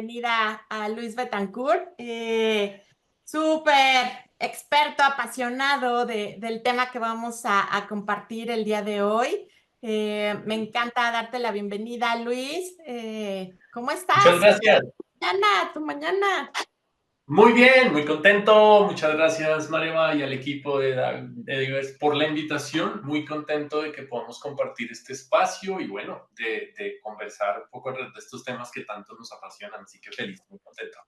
bienvenida a Luis Betancourt, súper experto, apasionado del tema que vamos a compartir el día de hoy. Me encanta darte la bienvenida, Luis. ¿Cómo Muchas estás? gracias. Tu mañana. Muy bien, muy contento. Muchas gracias, Mareva, y al equipo de Diverse por la invitación. Muy contento de que podamos compartir este espacio y, bueno, de conversar un poco alrededor de estos temas que tanto nos apasionan. Así que feliz, muy contento.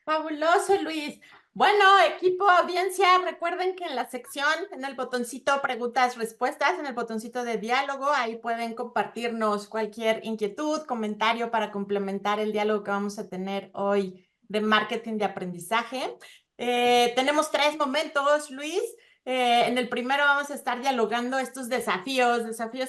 Fabuloso, Luis. Bueno, equipo, audiencia, recuerden que en la sección, en el botoncito preguntas, respuestas, en el botoncito de diálogo, ahí pueden compartirnos cualquier inquietud, comentario para complementar el diálogo que vamos a tener hoy de marketing de aprendizaje. Tenemos 3 momentos, Luis. En el primero vamos a estar dialogando estos desafíos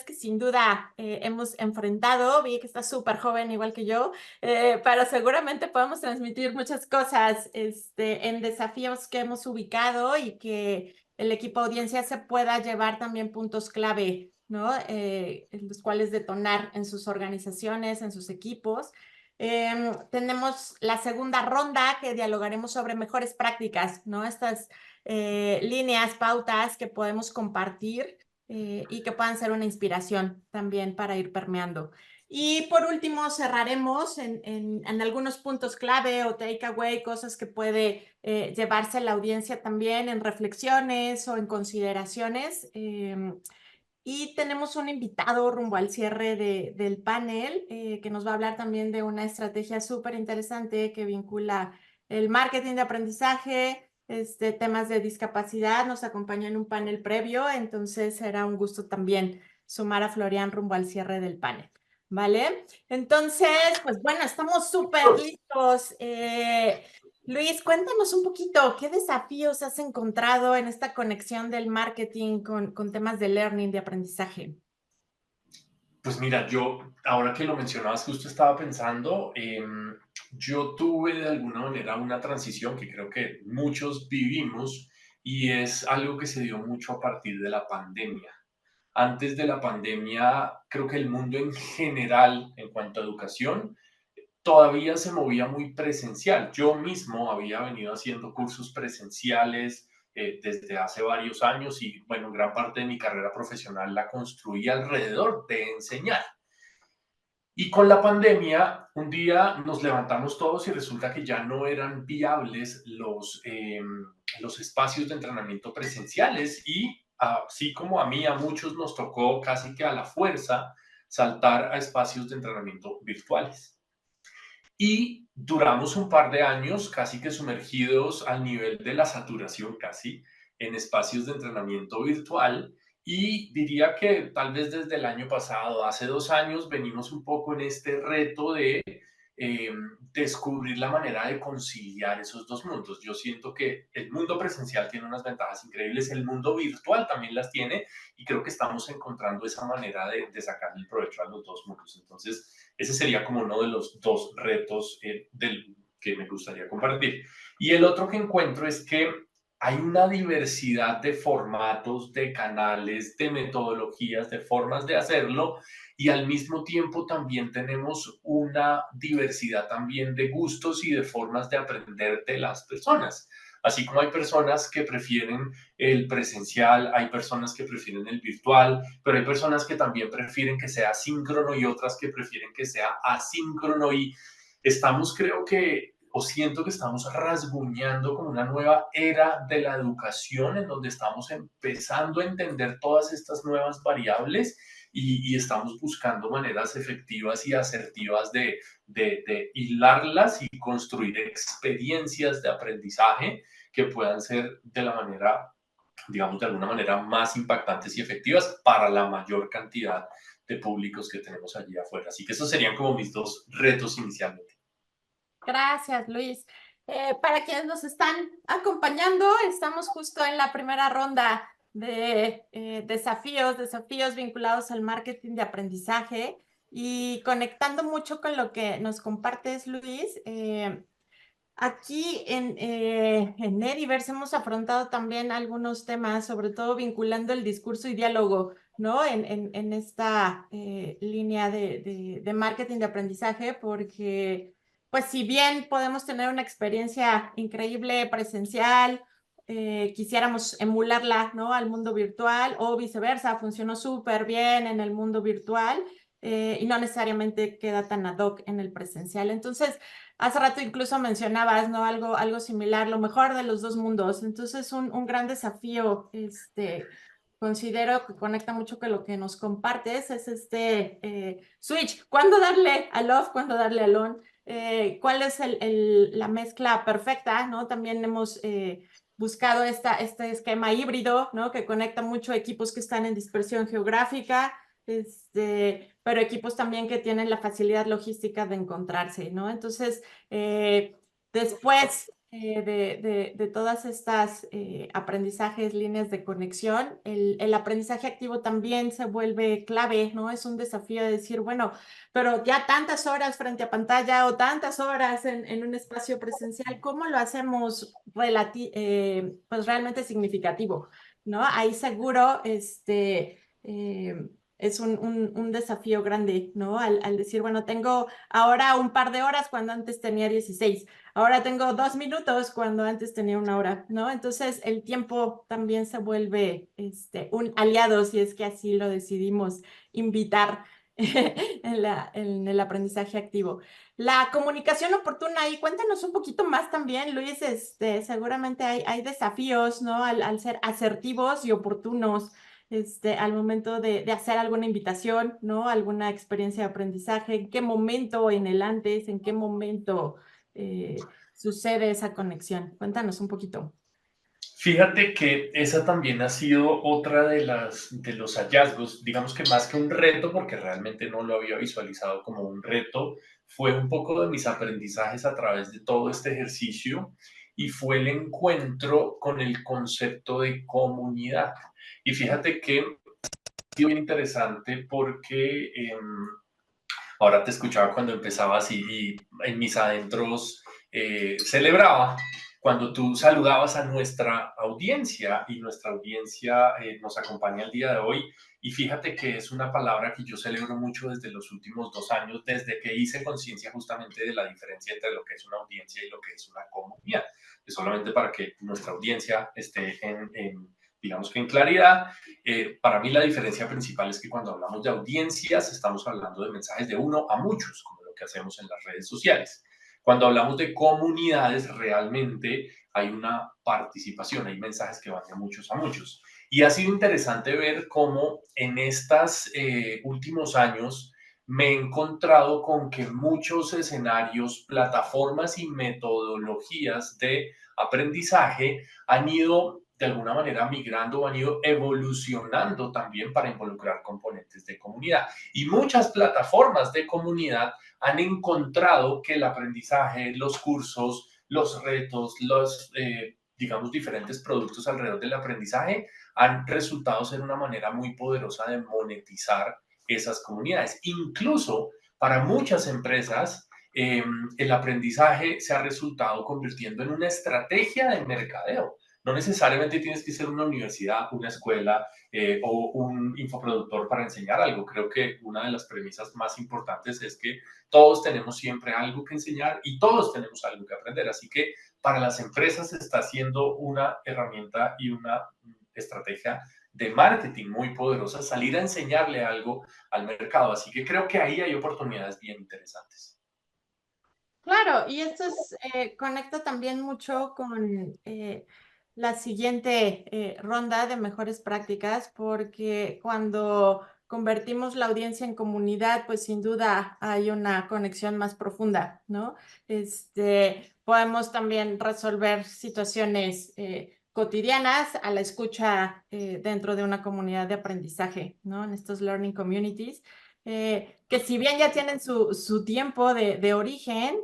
que sin duda hemos enfrentado. Vi que estás súper joven, igual que yo. Pero seguramente podemos transmitir muchas cosas en desafíos que hemos ubicado y que el equipo de audiencia se pueda llevar también puntos clave, ¿no? En los cuales detonar en sus organizaciones, en sus equipos. Tenemos la segunda ronda que dialogaremos sobre mejores prácticas, ¿no? Estas líneas, pautas que podemos compartir y que puedan ser una inspiración también para ir permeando. Y por último, cerraremos en algunos puntos clave o takeaway, cosas que puede llevarse la audiencia también en reflexiones o en consideraciones. Y tenemos un invitado rumbo al cierre del panel que nos va a hablar también de una estrategia súper interesante que vincula el marketing de aprendizaje, temas de discapacidad. Nos acompañó en un panel previo, entonces será un gusto también sumar a Florian rumbo al cierre del panel. ¿Vale? Entonces, pues bueno, estamos súper listos. Luis, cuéntanos un poquito, ¿qué desafíos has encontrado en esta conexión del marketing con temas de learning, de aprendizaje? Pues mira, yo, ahora que lo mencionabas, justo estaba pensando, yo tuve de alguna manera una transición que creo que muchos vivimos y es algo que se dio mucho a partir de la pandemia. Antes de la pandemia, creo que el mundo en general, en cuanto a educación, todavía se movía muy presencial. Yo mismo había venido haciendo cursos presenciales desde hace varios años y, bueno, gran parte de mi carrera profesional la construí alrededor de enseñar. Y con la pandemia, un día nos levantamos todos y resulta que ya no eran viables los espacios de entrenamiento presenciales y así como a mí, a muchos nos tocó casi que a la fuerza saltar a espacios de entrenamiento virtuales. Y duramos un par de años casi que sumergidos al nivel de la saturación casi en espacios de entrenamiento virtual y diría que tal vez desde el año pasado, hace 2 años, venimos un poco en este reto de eh, descubrir la manera de conciliar esos dos mundos. Yo siento que el mundo presencial tiene unas ventajas increíbles, el mundo virtual también las tiene y creo que estamos encontrando esa manera de sacar el provecho a los dos mundos. Entonces, ese sería como uno de los dos retos que me gustaría compartir. Y el otro que encuentro es que hay una diversidad de formatos, de canales, de metodologías, de formas de hacerlo y al mismo tiempo también tenemos una diversidad también de gustos y de formas de aprender de las personas. Así como hay personas que prefieren el presencial, hay personas que prefieren el virtual, pero hay personas que también prefieren que sea síncrono y otras que prefieren que sea asíncrono y estamos, creo que, o siento que estamos rasguñando como una nueva era de la educación en donde estamos empezando a entender todas estas nuevas variables y estamos buscando maneras efectivas y asertivas de hilarlas y construir experiencias de aprendizaje que puedan ser de la manera, digamos, de alguna manera más impactantes y efectivas para la mayor cantidad de públicos que tenemos allí afuera. Así que esos serían como mis dos retos inicialmente. Gracias, Luis. Para quienes nos están acompañando, estamos justo en la primera ronda de desafíos vinculados al marketing de aprendizaje y conectando mucho con lo que nos compartes, Luis. Aquí en Ediverse hemos afrontado también algunos temas, sobre todo vinculando el discurso y diálogo, ¿no? En esta línea de marketing de aprendizaje, porque pues si bien podemos tener una experiencia increíble presencial, quisiéramos emularla, ¿no? Al mundo virtual o viceversa, funcionó súper bien en el mundo virtual y no necesariamente queda tan ad hoc en el presencial. Entonces, hace rato incluso mencionabas, ¿no? Algo similar, lo mejor de los dos mundos. Entonces, un gran desafío, considero que conecta mucho con lo que nos compartes, es switch. ¿Cuándo darle al off? ¿Cuándo darle al on? ¿Cuál es la mezcla perfecta? ¿No? También hemos buscado este esquema híbrido, ¿no? Que conecta mucho equipos que están en dispersión geográfica, pero equipos también que tienen la facilidad logística de encontrarse, ¿no? Entonces, después de todas estas aprendizajes, líneas de conexión, el aprendizaje activo también se vuelve clave, ¿no? Es un desafío de decir, bueno, pero ya tantas horas frente a pantalla o tantas horas en un espacio presencial, ¿cómo lo hacemos pues realmente significativo, ¿no? Ahí seguro, es un desafío grande, ¿no? Al decir, bueno, tengo ahora un par de horas cuando antes tenía 16. Ahora tengo 2 minutos cuando antes tenía 1 hora, ¿no? Entonces el tiempo también se vuelve un aliado, si es que así lo decidimos invitar en el aprendizaje activo. La comunicación oportuna, y cuéntanos un poquito más también, Luis, seguramente hay desafíos, ¿no? Al ser asertivos y oportunos. Al momento de hacer alguna invitación, ¿no? Alguna experiencia de aprendizaje, en qué momento en el antes, en qué momento sucede esa conexión. Cuéntanos un poquito. Fíjate que esa también ha sido otra de los hallazgos, digamos que más que un reto, porque realmente no lo había visualizado como un reto, fue un poco de mis aprendizajes a través de todo este ejercicio y fue el encuentro con el concepto de comunidad. Y fíjate que ha sido bien interesante porque ahora te escuchaba cuando empezabas y en mis adentros celebraba cuando tú saludabas a nuestra audiencia y nuestra audiencia nos acompaña el día de hoy. Y fíjate que es una palabra que yo celebro mucho desde los últimos 2 años, desde que hice conciencia justamente de la diferencia entre lo que es una audiencia y lo que es una comunidad. Es solamente para que nuestra audiencia esté digamos que en claridad. Para mí la diferencia principal es que cuando hablamos de audiencias estamos hablando de mensajes de uno a muchos, como lo que hacemos en las redes sociales. Cuando hablamos de comunidades, realmente hay una participación, hay mensajes que van de muchos a muchos. Y ha sido interesante ver cómo en estos últimos años me he encontrado con que muchos escenarios, plataformas y metodologías de aprendizaje han ido de alguna manera migrando o han ido evolucionando también para involucrar componentes de comunidad. Y muchas plataformas de comunidad han encontrado que el aprendizaje, los cursos, los retos, digamos, diferentes productos alrededor del aprendizaje han resultado ser una manera muy poderosa de monetizar esas comunidades. Incluso para muchas empresas, el aprendizaje se ha resultado convirtiendo en una estrategia de mercadeo. No necesariamente tienes que ser una universidad, una escuela o un infoproductor para enseñar algo. Creo que una de las premisas más importantes es que todos tenemos siempre algo que enseñar y todos tenemos algo que aprender. Así que para las empresas está siendo una herramienta y una estrategia de marketing muy poderosa salir a enseñarle algo al mercado. Así que creo que ahí hay oportunidades bien interesantes. Claro, y esto conecta también mucho con la siguiente ronda de mejores prácticas, porque cuando convertimos la audiencia en comunidad, pues sin duda hay una conexión más profunda, ¿no? Podemos también resolver situaciones cotidianas a la escucha dentro de una comunidad de aprendizaje, ¿no? En estos learning communities que si bien ya tienen su tiempo de origen,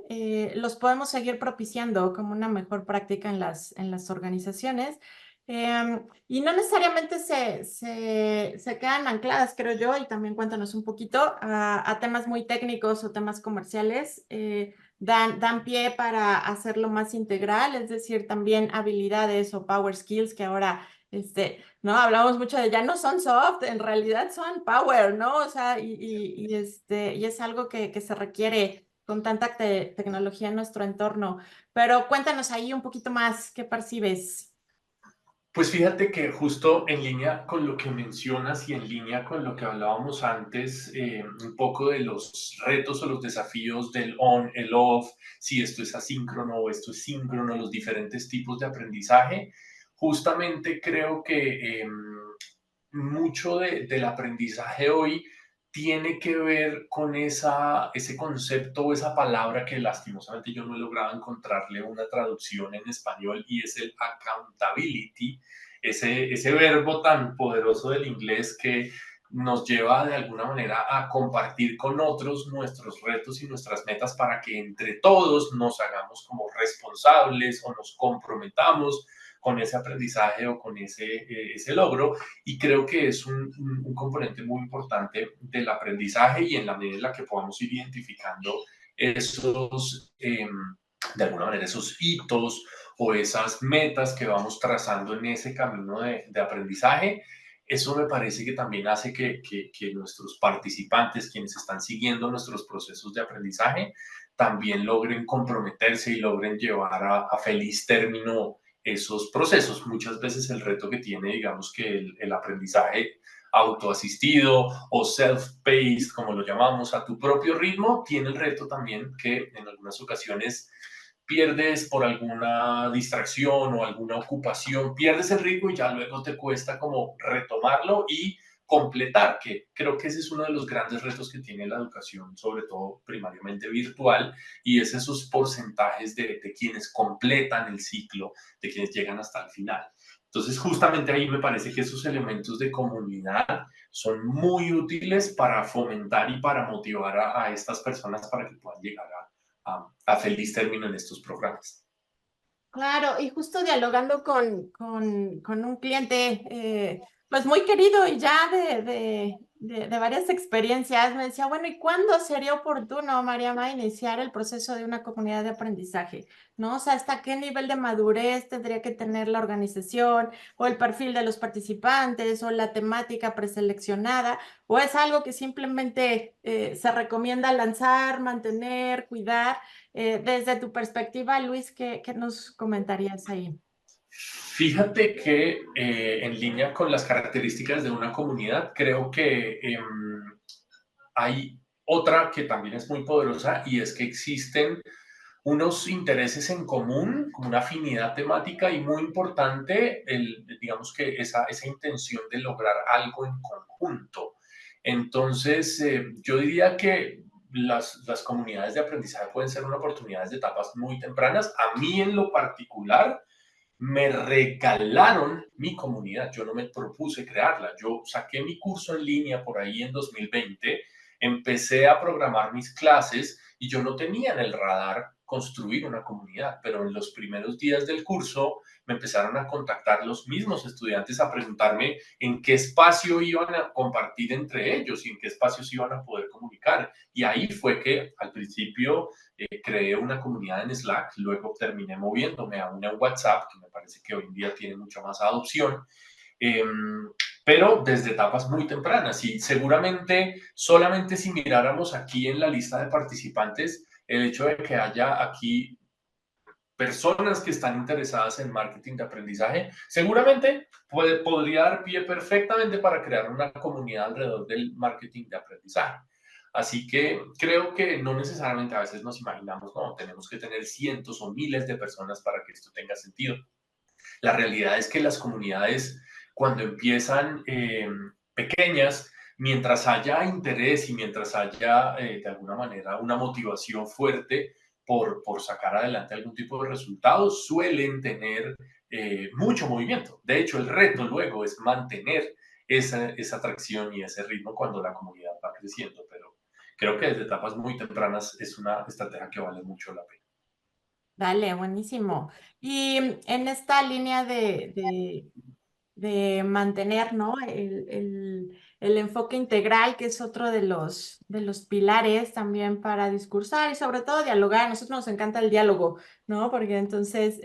los podemos seguir propiciando como una mejor práctica en las organizaciones. Y no necesariamente se quedan ancladas, creo yo, y también cuéntanos un poquito a temas muy técnicos o temas comerciales. Dan pie para hacerlo más integral, es decir, también habilidades o power skills que ahora ¿no? Hablamos mucho de ya no son soft, en realidad son power, ¿no? O sea, y es algo que se requiere con tanta tecnología en nuestro entorno. Pero cuéntanos ahí un poquito más, ¿qué percibes? Pues fíjate que justo en línea con lo que mencionas y en línea con lo que hablábamos antes, un poco de los retos o los desafíos del on, el off, si esto es asíncrono o esto es síncrono, los diferentes tipos de aprendizaje, justamente creo que mucho del aprendizaje hoy tiene que ver con ese concepto o esa palabra que lastimosamente yo no he logrado encontrarle una traducción en español y es el accountability, ese verbo tan poderoso del inglés que nos lleva de alguna manera a compartir con otros nuestros retos y nuestras metas para que entre todos nos hagamos como responsables o nos comprometamos con ese aprendizaje o con ese logro. Y creo que es un componente muy importante del aprendizaje y en la medida en la que podamos ir identificando esos, de alguna manera, esos hitos o esas metas que vamos trazando en ese camino de aprendizaje, eso me parece que también hace que nuestros participantes, quienes están siguiendo nuestros procesos de aprendizaje, también logren comprometerse y logren llevar a feliz término esos procesos. Muchas veces el reto que tiene, digamos que el aprendizaje autoasistido o self-paced, como lo llamamos, a tu propio ritmo, tiene el reto también que en algunas ocasiones pierdes por alguna distracción o alguna ocupación, pierdes el ritmo y ya luego te cuesta como retomarlo y completar, que creo que ese es uno de los grandes retos que tiene la educación, sobre todo primariamente virtual, y es esos porcentajes de quienes completan el ciclo, de quienes llegan hasta el final. Entonces, justamente ahí me parece que esos elementos de comunidad son muy útiles para fomentar y para motivar a estas personas para que puedan llegar a feliz término en estos programas. Claro, y justo dialogando con un cliente, pues muy querido y ya de varias experiencias, me decía, bueno, ¿y cuándo sería oportuno, Mariama, iniciar el proceso de una comunidad de aprendizaje? ¿No? O sea, ¿hasta qué nivel de madurez tendría que tener la organización o el perfil de los participantes o la temática preseleccionada? ¿O es algo que simplemente se recomienda lanzar, mantener, cuidar? Desde tu perspectiva, Luis, ¿qué nos comentarías ahí? Fíjate que en línea con las características de una comunidad, creo que hay otra que también es muy poderosa y es que existen unos intereses en común, como una afinidad temática y muy importante, digamos que esa intención de lograr algo en conjunto. Entonces, yo diría que las comunidades de aprendizaje pueden ser una oportunidad de etapas muy tempranas. A mí en lo particular, me regalaron mi comunidad. Yo no me propuse crearla. Yo saqué mi curso en línea por ahí en 2020, empecé a programar mis clases y yo no tenía en el radar construir una comunidad, pero en los primeros días del curso me empezaron a contactar los mismos estudiantes a preguntarme en qué espacio iban a compartir entre ellos y en qué espacios iban a poder comunicar. Y ahí fue que al principio creé una comunidad en Slack, luego terminé moviéndome a una en WhatsApp, que me parece que hoy en día tiene mucha más adopción, eh, pero desde etapas muy tempranas. Y seguramente solamente si miráramos aquí en la lista de participantes, el hecho de que haya aquí personas que están interesadas en marketing de aprendizaje, seguramente podría dar pie perfectamente para crear una comunidad alrededor del marketing de aprendizaje. Así que creo que no necesariamente a veces nos imaginamos, no, tenemos que tener cientos o miles de personas para que esto tenga sentido. La realidad es que las comunidades, cuando empiezan pequeñas, mientras haya interés y mientras haya de alguna manera una motivación fuerte por sacar adelante algún tipo de resultados, suelen tener mucho movimiento. De hecho, el reto luego es mantener esa atracción y ese ritmo cuando la comunidad va creciendo, pero creo que desde etapas muy tempranas es una estrategia que vale mucho la pena. Dale, buenísimo. Y en esta línea de mantener, ¿no? El enfoque integral, que es otro de los pilares también para discursar y sobre todo dialogar. A nosotros nos encanta el diálogo, ¿no? Porque entonces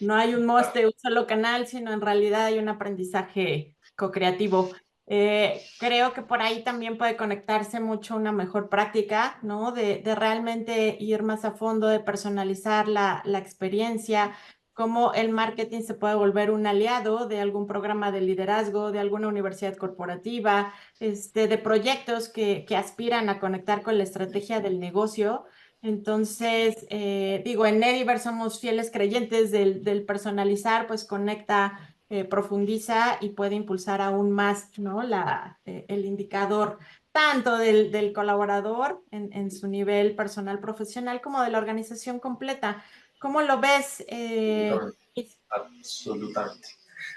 no hay un must de un solo canal, sino en realidad hay un aprendizaje co-creativo. Creo que por ahí también puede conectarse mucho una mejor práctica, ¿no? De realmente ir más a fondo, de personalizar la experiencia, cómo el marketing se puede volver un aliado de algún programa de liderazgo, de alguna universidad corporativa, de proyectos que aspiran a conectar con la estrategia del negocio. Entonces, digo, en Ediver somos fieles creyentes del personalizar, pues conecta, profundiza y puede impulsar aún más, ¿no? El indicador tanto del colaborador en su nivel personal profesional como de la organización completa. ¿Cómo lo ves? Absolutamente. Absolutamente.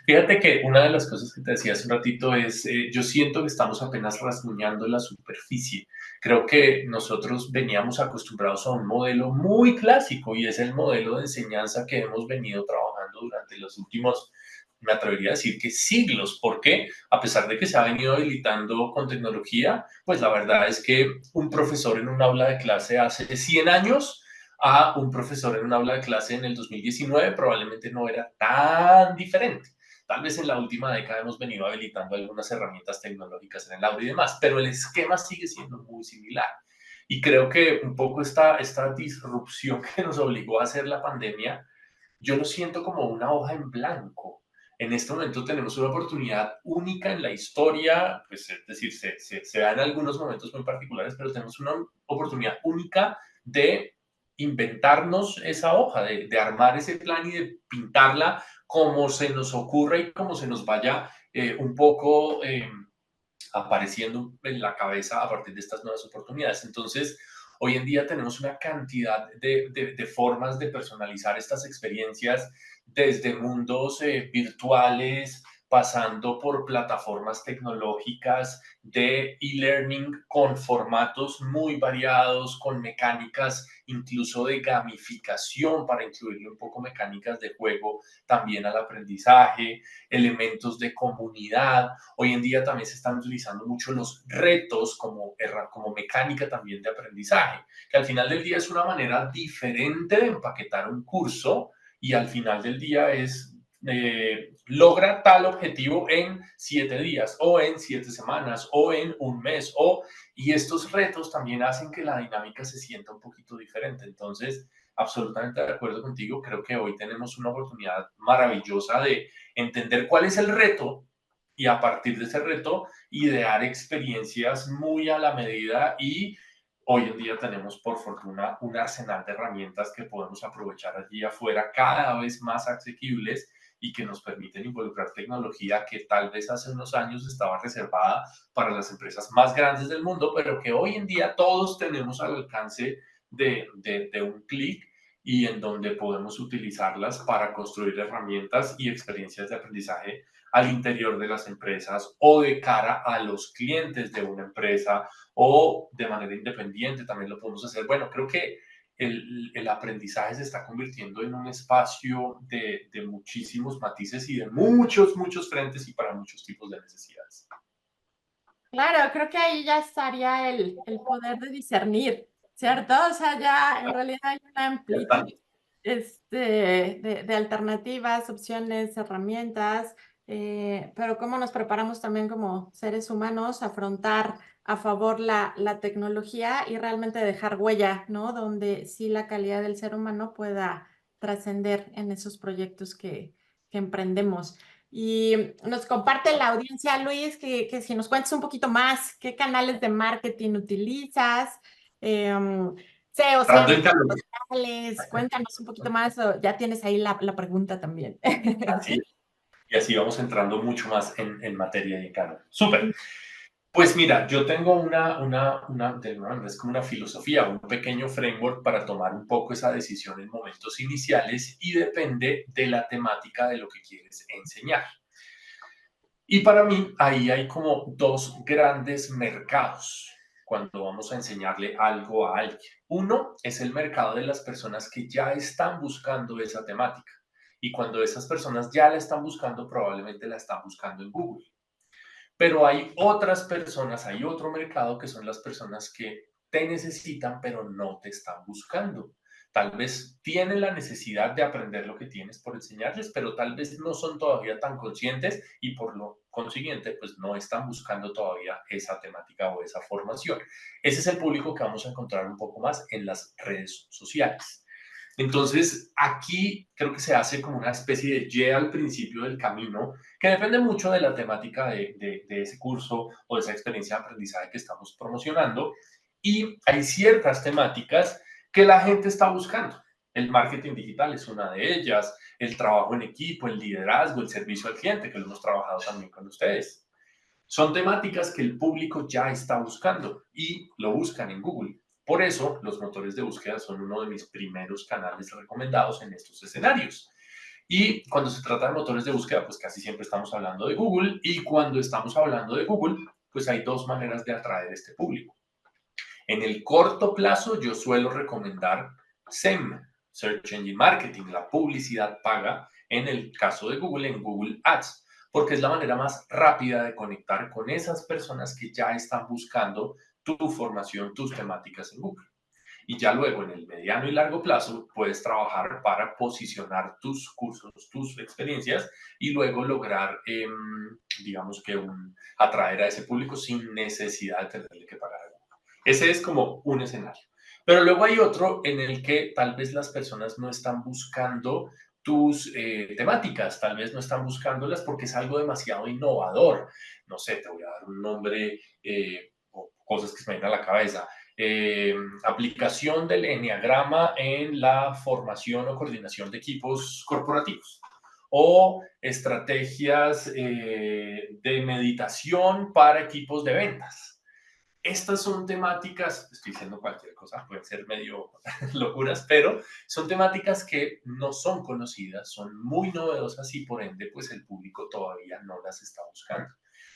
Fíjate que una de las cosas que te decía hace un ratito es, yo siento que estamos apenas rasguñando la superficie. Creo que nosotros veníamos acostumbrados a un modelo muy clásico y es el modelo de enseñanza que hemos venido trabajando durante los últimos, me atrevería a decir que siglos, porque a pesar de que se ha venido habilitando con tecnología, pues la verdad es que un profesor en un aula de clase hace 100 años a un profesor en un aula de clase en el 2019 probablemente no era tan diferente. Tal vez en la última década hemos venido habilitando algunas herramientas tecnológicas en el aula y demás, pero el esquema sigue siendo muy similar. Y creo que un poco esta disrupción que nos obligó a hacer la pandemia, yo lo siento como una hoja en blanco. En este momento tenemos una oportunidad única en la historia, pues es decir, se da en algunos momentos muy particulares, pero tenemos una oportunidad única de inventarnos esa hoja, de armar ese plan y de pintarla como se nos ocurra y como se nos vaya un poco apareciendo en la cabeza a partir de estas nuevas oportunidades. Entonces, hoy en día tenemos una cantidad de formas de personalizar estas experiencias desde mundos virtuales, pasando por plataformas tecnológicas de e-learning con formatos muy variados, con mecánicas incluso de gamificación para incluirle un poco mecánicas de juego también al aprendizaje, elementos de comunidad. Hoy en día también se están utilizando mucho los retos como mecánica también de aprendizaje, que al final del día es una manera diferente de empaquetar un curso y al final del día es logra tal objetivo en 7 días o en 7 semanas o en un mes y estos retos también hacen que la dinámica se sienta un poquito diferente. Entonces, absolutamente de acuerdo contigo, creo que hoy tenemos una oportunidad maravillosa de entender cuál es el reto y a partir de ese reto idear experiencias muy a la medida y hoy en día tenemos por fortuna un arsenal de herramientas que podemos aprovechar allí afuera cada vez más asequibles y que nos permiten involucrar tecnología que tal vez hace unos años estaba reservada para las empresas más grandes del mundo, pero que hoy en día todos tenemos al alcance de un clic y en donde podemos utilizarlas para construir herramientas y experiencias de aprendizaje al interior de las empresas o de cara a los clientes de una empresa o de manera independiente también lo podemos hacer. Bueno, creo que el aprendizaje se está convirtiendo en un espacio de muchísimos matices y de muchos, muchos frentes y para muchos tipos de necesidades. Claro, creo que ahí ya estaría el poder de discernir, ¿cierto? O sea, ya en realidad hay una Ya amplitud está. de alternativas, opciones, herramientas, pero cómo nos preparamos también como seres humanos a afrontar a favor la tecnología y realmente dejar huella, ¿no? Donde sí la calidad del ser humano pueda trascender en esos proyectos que emprendemos. Y nos comparte la audiencia, Luis, que si nos cuentas un poquito más, ¿qué canales de marketing utilizas? SEO, Entrando CRM en calor. digitales, cuéntanos un poquito más, o ya tienes ahí la pregunta también. Así, y así vamos entrando mucho más en materia de calor. Súper. Pues mira, yo tengo de alguna manera es como una filosofía, un pequeño framework para tomar un poco esa decisión en momentos iniciales y depende de la temática de lo que quieres enseñar. Y para mí ahí hay como dos grandes mercados cuando vamos a enseñarle algo a alguien. Uno es el mercado de las personas que ya están buscando esa temática. Y cuando esas personas ya la están buscando, probablemente la están buscando en Google. Pero hay otras personas, hay otro mercado que son las personas que te necesitan, pero no te están buscando. tal vez tienen la necesidad de aprender lo que tienes por enseñarles, pero tal vez no son todavía tan conscientes y por lo consiguiente, pues no están buscando todavía esa temática o esa formación. Ese es el público que vamos a encontrar un poco más en las redes sociales. Entonces, aquí creo que se hace como una especie de Y al principio del camino, que depende mucho de la temática de ese curso o de esa experiencia de aprendizaje que estamos promocionando. Y hay ciertas temáticas que la gente está buscando. El marketing digital es una de ellas, el trabajo en equipo, el liderazgo, el servicio al cliente, que lo hemos trabajado también con ustedes. Son temáticas que el público ya está buscando y lo buscan en Google. Por eso, los motores de búsqueda son uno de mis primeros canales recomendados en estos escenarios. Y cuando se trata de motores de búsqueda, pues casi siempre estamos hablando de Google. Y cuando estamos hablando de Google, pues hay dos maneras de atraer este público. En el corto plazo, yo suelo recomendar SEM, Search Engine Marketing, la publicidad paga, en el caso de Google, en Google Ads, porque es la manera más rápida de conectar con esas personas que ya están buscando tu formación, tus temáticas en Google. Y ya luego en el mediano y largo plazo puedes trabajar para posicionar tus cursos, tus experiencias y luego lograr, digamos que atraer a ese público sin necesidad de tenerle que pagar algo. Ese es como un escenario. Pero luego hay otro en el que tal vez las personas no están buscando tus temáticas, tal vez no están buscándolas porque es algo demasiado innovador. No sé, te voy a dar un nombre o cosas que se me vienen a la cabeza. Aplicación del enneagrama en la formación o coordinación de equipos corporativos o estrategias de meditación para equipos de ventas. Estas son temáticas, estoy diciendo cualquier cosa, pueden ser medio locuras, pero son temáticas que no son conocidas, son muy novedosas y por ende, pues el público todavía no las está buscando.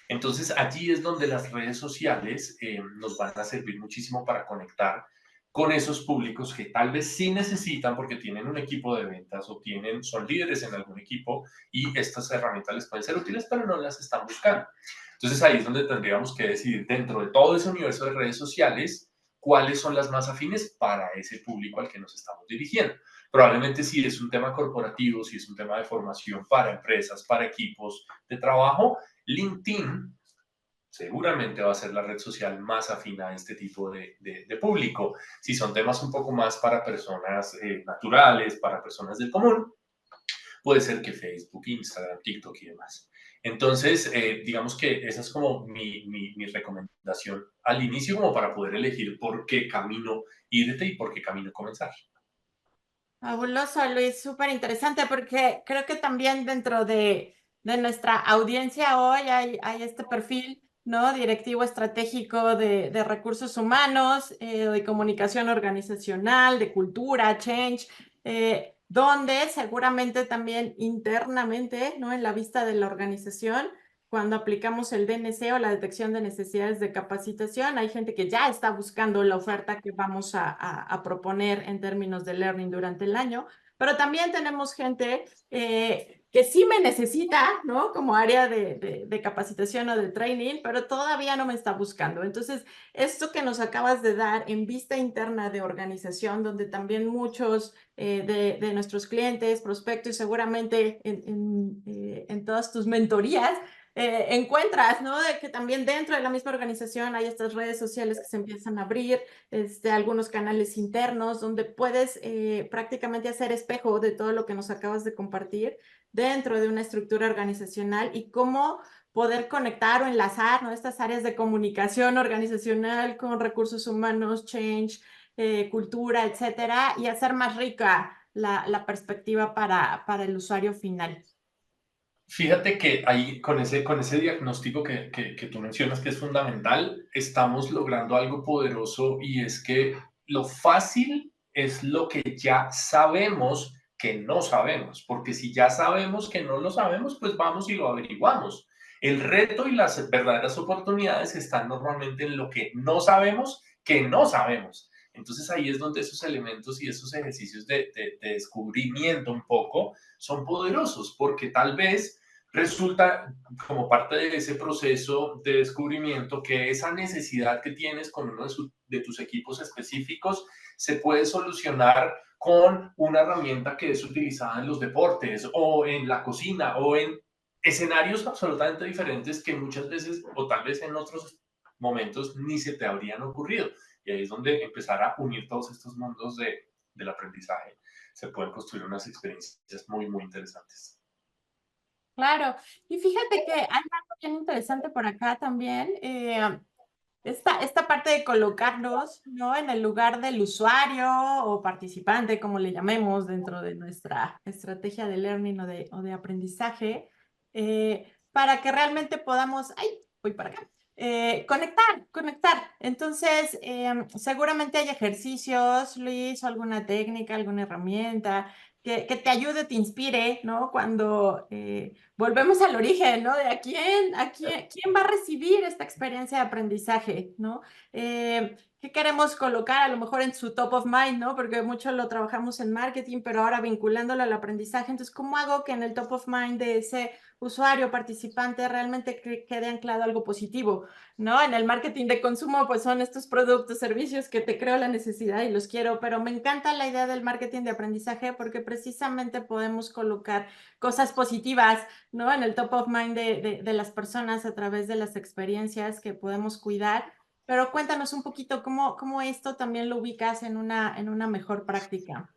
Entonces, allí es donde las redes sociales nos van a servir muchísimo para conectar con esos públicos que tal vez sí necesitan porque tienen un equipo de ventas o son líderes en algún equipo y estas herramientas les pueden ser útiles, pero no las están buscando. Entonces ahí es donde tendríamos que decidir dentro de todo ese universo de redes sociales cuáles son las más afines para ese público al que nos estamos dirigiendo. Probablemente si es un tema corporativo, si es un tema de formación para empresas, para equipos de trabajo, LinkedIn seguramente va a ser la red social más afina a este tipo de público. Si son temas un poco más para personas naturales, para personas del común, puede ser que Facebook, Instagram, TikTok y demás. Entonces, digamos que esa es como mi recomendación al inicio, como para poder elegir por qué camino irte y por qué camino comenzar. Fabuloso, Luis, súper interesante porque creo que también dentro de nuestra audiencia hoy hay este perfil, ¿no? Directivo estratégico de recursos humanos, de comunicación organizacional, de cultura, change, donde seguramente también internamente, ¿no? En la vista de la organización, cuando aplicamos el DNC o la detección de necesidades de capacitación, hay gente que ya está buscando la oferta que vamos a proponer en términos de learning durante el año, pero también tenemos gente que sí me necesita, ¿no? Como área de capacitación o de training, pero todavía no me está buscando. Entonces, esto que nos acabas de dar en vista interna de organización, donde también muchos de nuestros clientes, prospectos y seguramente en todas tus mentorías, encuentras, ¿no? De que también dentro de la misma organización hay estas redes sociales que se empiezan a abrir, algunos canales internos donde puedes prácticamente hacer espejo de todo lo que nos acabas de compartir dentro de una estructura organizacional y cómo poder conectar o enlazar, ¿no? Estas áreas de comunicación organizacional con recursos humanos, change, cultura, etcétera, y hacer más rica la perspectiva para el usuario final. Fíjate que ahí con ese diagnóstico que tú mencionas que es fundamental, estamos logrando algo poderoso y es que lo fácil es lo que ya sabemos que no sabemos, porque si ya sabemos que no lo sabemos, pues vamos y lo averiguamos. El reto y las verdaderas oportunidades están normalmente en lo que no sabemos que no sabemos. Entonces ahí es donde esos elementos y esos ejercicios de descubrimiento un poco son poderosos, porque tal vez resulta como parte de ese proceso de descubrimiento que esa necesidad que tienes con uno de tus equipos específicos se puede solucionar con una herramienta que es utilizada en los deportes o en la cocina o en escenarios absolutamente diferentes que muchas veces o tal vez en otros momentos ni se te habrían ocurrido. Y ahí es donde empezar a unir todos estos mundos del aprendizaje. Se pueden construir unas experiencias muy, muy interesantes. Claro, y fíjate que hay algo bien interesante por acá también. Esta parte de colocarnos, ¿no? En el lugar del usuario o participante, como le llamemos dentro de nuestra estrategia de learning o de aprendizaje, para que realmente podamos, ay, voy para acá, conectar. Entonces, seguramente hay ejercicios, Luis, o alguna técnica, alguna herramienta que te ayude, te inspire, ¿no? Cuando volvemos al origen, ¿no? De quién va a recibir esta experiencia de aprendizaje, ¿no? ¿Qué queremos colocar a lo mejor en su top of mind, ¿no? Porque mucho lo trabajamos en marketing, pero ahora vinculándolo al aprendizaje. Entonces, ¿cómo hago que en el top of mind de ese usuario participante realmente quede anclado algo positivo, ¿no? En el marketing de consumo, pues son estos productos, servicios que te creo la necesidad y los quiero, pero me encanta la idea del marketing de aprendizaje porque precisamente podemos colocar cosas positivas, ¿no? En el top of mind de las personas a través de las experiencias que podemos cuidar. Pero cuéntanos un poquito cómo esto también lo ubicas en una mejor práctica.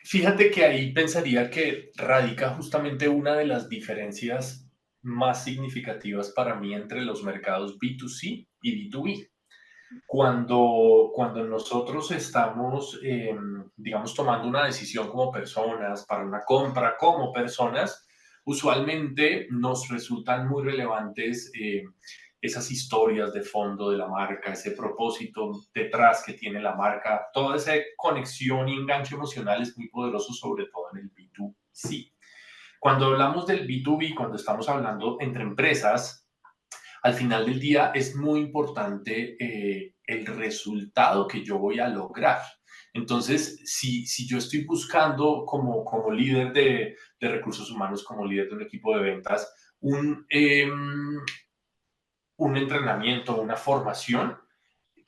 Fíjate que ahí pensaría que radica justamente una de las diferencias más significativas para mí entre los mercados B2C y B2B. Cuando nosotros estamos, digamos, tomando una decisión como personas, para una compra como personas, usualmente nos resultan muy relevantes esas historias de fondo de la marca, ese propósito detrás que tiene la marca, toda esa conexión y enganche emocional es muy poderoso, sobre todo en el B2C. Cuando hablamos del B2B, cuando estamos hablando entre empresas, al final del día es muy importante el resultado que yo voy a lograr. Entonces, si yo estoy buscando como líder de recursos humanos, como líder de un equipo de ventas, un entrenamiento, una formación,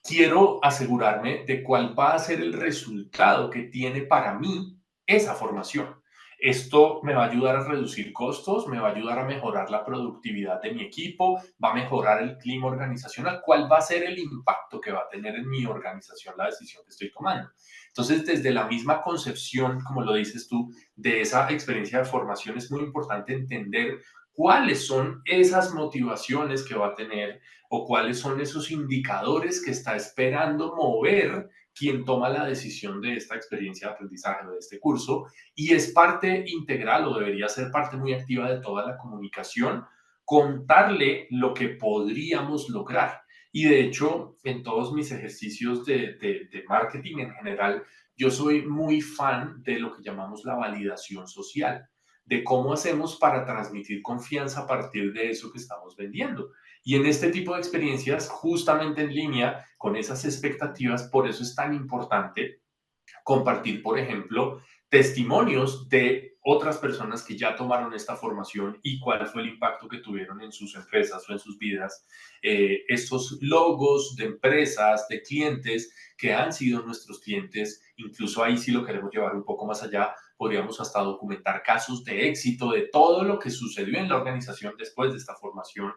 quiero asegurarme de cuál va a ser el resultado que tiene para mí esa formación. Esto me va a ayudar a reducir costos, me va a ayudar a mejorar la productividad de mi equipo, va a mejorar el clima organizacional. ¿Cuál va a ser el impacto que va a tener en mi organización la decisión que estoy tomando? Entonces, desde la misma concepción, como lo dices tú, de esa experiencia de formación, es muy importante entender cuáles son esas motivaciones que va a tener o cuáles son esos indicadores que está esperando mover quien toma la decisión de esta experiencia de aprendizaje o de este curso, y es parte integral o debería ser parte muy activa de toda la comunicación, contarle lo que podríamos lograr. Y de hecho, en todos mis ejercicios de marketing en general, yo soy muy fan de lo que llamamos la validación social, de cómo hacemos para transmitir confianza a partir de eso que estamos vendiendo. Y en este tipo de experiencias, justamente en línea con esas expectativas, por eso es tan importante compartir, por ejemplo, testimonios de otras personas que ya tomaron esta formación y cuál fue el impacto que tuvieron en sus empresas o en sus vidas. Estos logos de empresas, de clientes que han sido nuestros clientes, incluso ahí si lo queremos llevar un poco más allá, podríamos hasta documentar casos de éxito de todo lo que sucedió en la organización después de esta formación,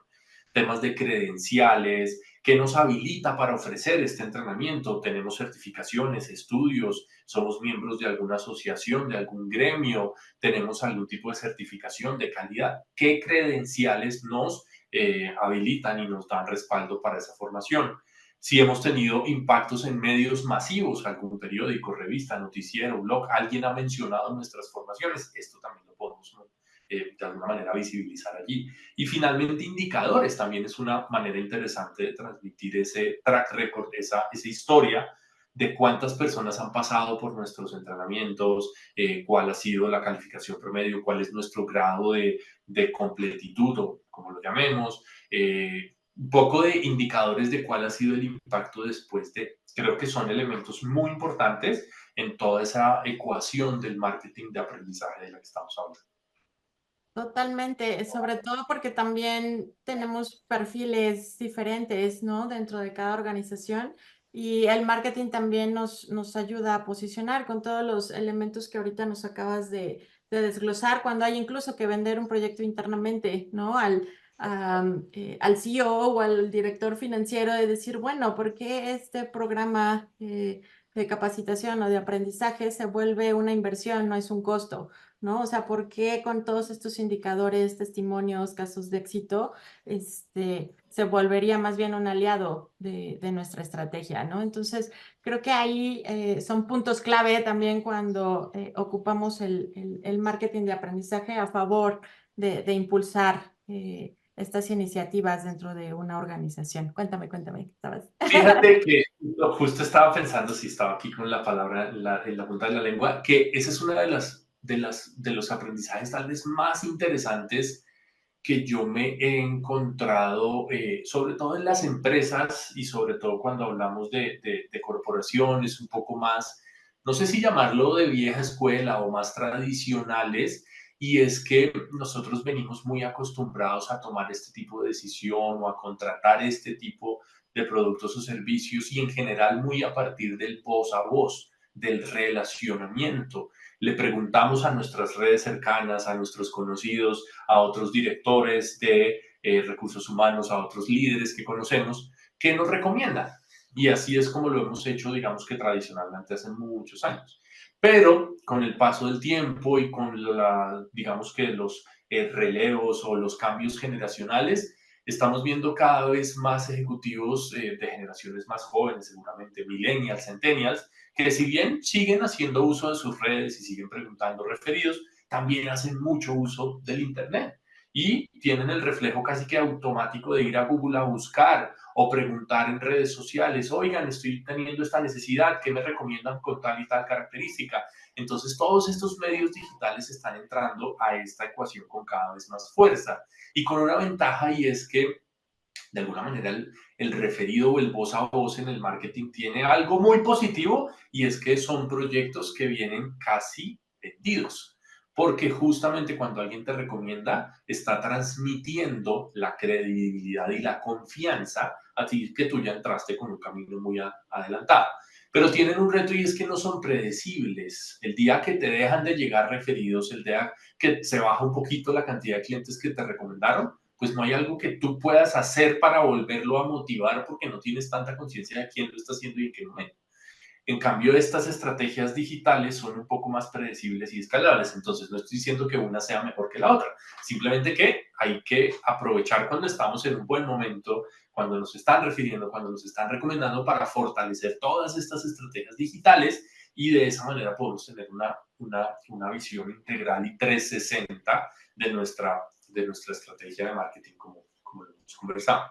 temas de credenciales, que nos habilita para ofrecer este entrenamiento. Tenemos certificaciones, estudios, somos miembros de alguna asociación, de algún gremio, tenemos algún tipo de certificación de calidad. ¿Qué credenciales nos habilitan y nos dan respaldo para esa formación? Si hemos tenido impactos en medios masivos, algún periódico, revista, noticiero, blog, alguien ha mencionado nuestras formaciones, esto también lo podemos de alguna manera visibilizar allí. Y finalmente, indicadores también es una manera interesante de transmitir ese track record, esa historia de cuántas personas han pasado por nuestros entrenamientos, cuál ha sido la calificación promedio, cuál es nuestro grado de completitud o como lo llamemos, un poco de indicadores de cuál ha sido el impacto después de, creo que son elementos muy importantes en toda esa ecuación del marketing de aprendizaje de la que estamos hablando. Totalmente, sobre todo porque también tenemos perfiles diferentes, ¿no? Dentro de cada organización y el marketing también nos ayuda a posicionar con todos los elementos que ahorita nos acabas de desglosar cuando hay incluso que vender un proyecto internamente, ¿no? Al CEO o al director financiero de decir, bueno, ¿por qué este programa de capacitación o de aprendizaje se vuelve una inversión, no es un costo? ¿No? O sea, ¿por qué con todos estos indicadores, testimonios, casos de éxito, se volvería más bien un aliado de nuestra estrategia, ¿no? Entonces, creo que ahí son puntos clave también cuando ocupamos el marketing de aprendizaje a favor de impulsar estas iniciativas dentro de una organización. Cuéntame, ¿qué estabas? Fíjate que justo estaba pensando, si estaba aquí con la palabra en la punta de la lengua, que esa es una de los aprendizajes tal vez más interesantes que yo me he encontrado, sobre todo en las empresas y sobre todo cuando hablamos de corporaciones un poco más, no sé si llamarlo de vieja escuela o más tradicionales, y es que nosotros venimos muy acostumbrados a tomar este tipo de decisión o a contratar este tipo de productos o servicios y en general muy a partir del voz a voz, del relacionamiento. Le preguntamos a nuestras redes cercanas, a nuestros conocidos, a otros directores de recursos humanos, a otros líderes que conocemos, qué nos recomiendan. Y así es como lo hemos hecho, digamos que tradicionalmente hace muchos años. Pero con el paso del tiempo y con digamos que los relevos o los cambios generacionales, estamos viendo cada vez más ejecutivos de generaciones más jóvenes, seguramente millennials, centennials, que si bien siguen haciendo uso de sus redes y siguen preguntando referidos, también hacen mucho uso del Internet y tienen el reflejo casi que automático de ir a Google a buscar o preguntar en redes sociales, oigan, estoy teniendo esta necesidad, ¿qué me recomiendan con tal y tal característica? Entonces, todos estos medios digitales están entrando a esta ecuación con cada vez más fuerza y con una ventaja y es que de alguna manera el referido o el voz a voz en el marketing tiene algo muy positivo y es que son proyectos que vienen casi vendidos. Porque justamente cuando alguien te recomienda, está transmitiendo la credibilidad y la confianza a ti que tú ya entraste con un camino muy adelantado. Pero tienen un reto y es que no son predecibles. El día que te dejan de llegar referidos, el día que se baja un poquito la cantidad de clientes que te recomendaron, pues no hay algo que tú puedas hacer para volverlo a motivar porque no tienes tanta conciencia de quién lo está haciendo y en qué momento. En cambio, estas estrategias digitales son un poco más predecibles y escalables, entonces no estoy diciendo que una sea mejor que la otra, simplemente que hay que aprovechar cuando estamos en un buen momento, cuando nos están refiriendo, cuando nos están recomendando para fortalecer todas estas estrategias digitales y de esa manera podemos tener una visión integral y 360 de nuestra estrategia de marketing como lo hemos conversado.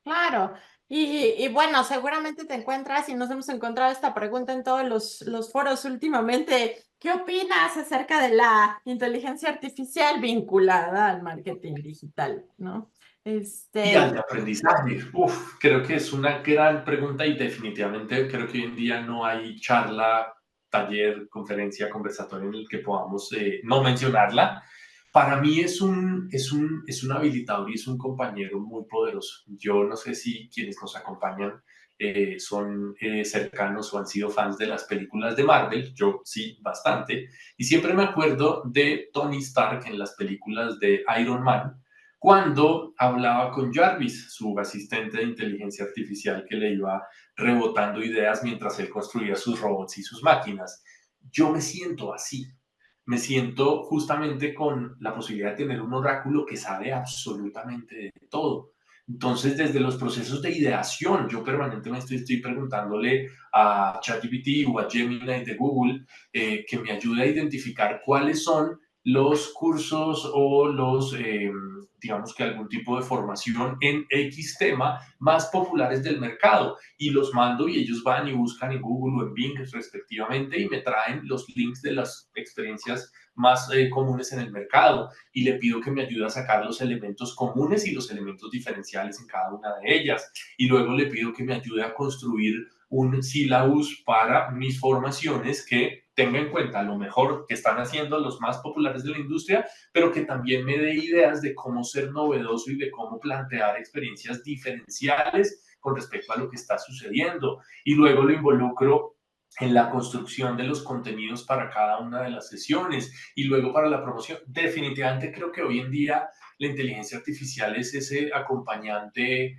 Claro, y bueno, seguramente te encuentras y nos hemos encontrado esta pregunta en todos los foros últimamente. ¿Qué opinas acerca de la inteligencia artificial vinculada al marketing digital, ¿no? Y al de aprendizaje, uf, creo que es una gran pregunta y definitivamente creo que hoy en día no hay charla, taller, conferencia, conversatorio en el que podamos no mencionarla. Para mí es un habilitador y es un compañero muy poderoso. Yo no sé si quienes nos acompañan son cercanos o han sido fans de las películas de Marvel, yo sí, bastante, y siempre me acuerdo de Tony Stark en las películas de Iron Man cuando hablaba con Jarvis, su asistente de inteligencia artificial que le iba rebotando ideas mientras él construía sus robots y sus máquinas. Yo me siento así, me siento justamente con la posibilidad de tener un oráculo que sabe absolutamente de todo. Entonces, desde los procesos de ideación, yo permanentemente estoy preguntándole a ChatGPT o a Gemini de Google que me ayude a identificar cuáles son los cursos o digamos que algún tipo de formación en X tema más populares del mercado y los mando y ellos van y buscan en Google o en Bing respectivamente y me traen los links de las experiencias más comunes en el mercado y le pido que me ayude a sacar los elementos comunes y los elementos diferenciales en cada una de ellas y luego le pido que me ayude a construir un syllabus para mis formaciones que tenga en cuenta lo mejor que están haciendo los más populares de la industria, pero que también me dé ideas de cómo ser novedoso y de cómo plantear experiencias diferenciales con respecto a lo que está sucediendo. Y luego lo involucro en la construcción de los contenidos para cada una de las sesiones y luego para la promoción. Definitivamente creo que hoy en día la inteligencia artificial es ese acompañante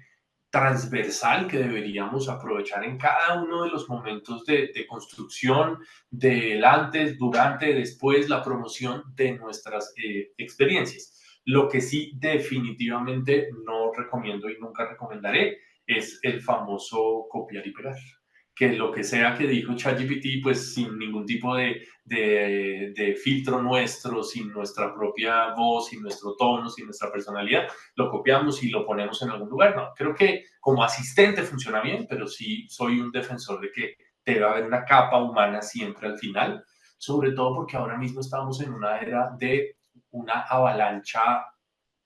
transversal que deberíamos aprovechar en cada uno de los momentos de construcción, del antes, durante, después, la promoción de nuestras experiencias. Lo que sí definitivamente no recomiendo y nunca recomendaré es el famoso copiar y pegar. Que lo que sea que dijo ChatGPT, pues sin ningún tipo de filtro nuestro, sin nuestra propia voz, sin nuestro tono, sin nuestra personalidad, lo copiamos y lo ponemos en algún lugar. No, creo que como asistente funciona bien, pero sí soy un defensor de que debe haber una capa humana siempre al final, sobre todo porque ahora mismo estamos en una era de una avalancha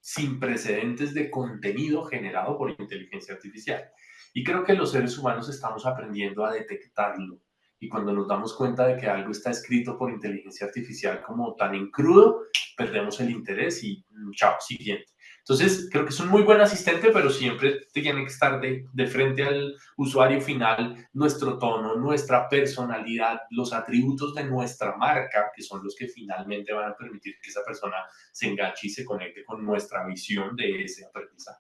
sin precedentes de contenido generado por inteligencia artificial. Y creo que los seres humanos estamos aprendiendo a detectarlo. Y cuando nos damos cuenta de que algo está escrito por inteligencia artificial como tan en crudo, perdemos el interés y chao, siguiente. Entonces, creo que es un muy buen asistente, pero siempre tiene que estar de frente al usuario final nuestro tono, nuestra personalidad, los atributos de nuestra marca, que son los que finalmente van a permitir que esa persona se enganche y se conecte con nuestra visión de ese aprendizaje.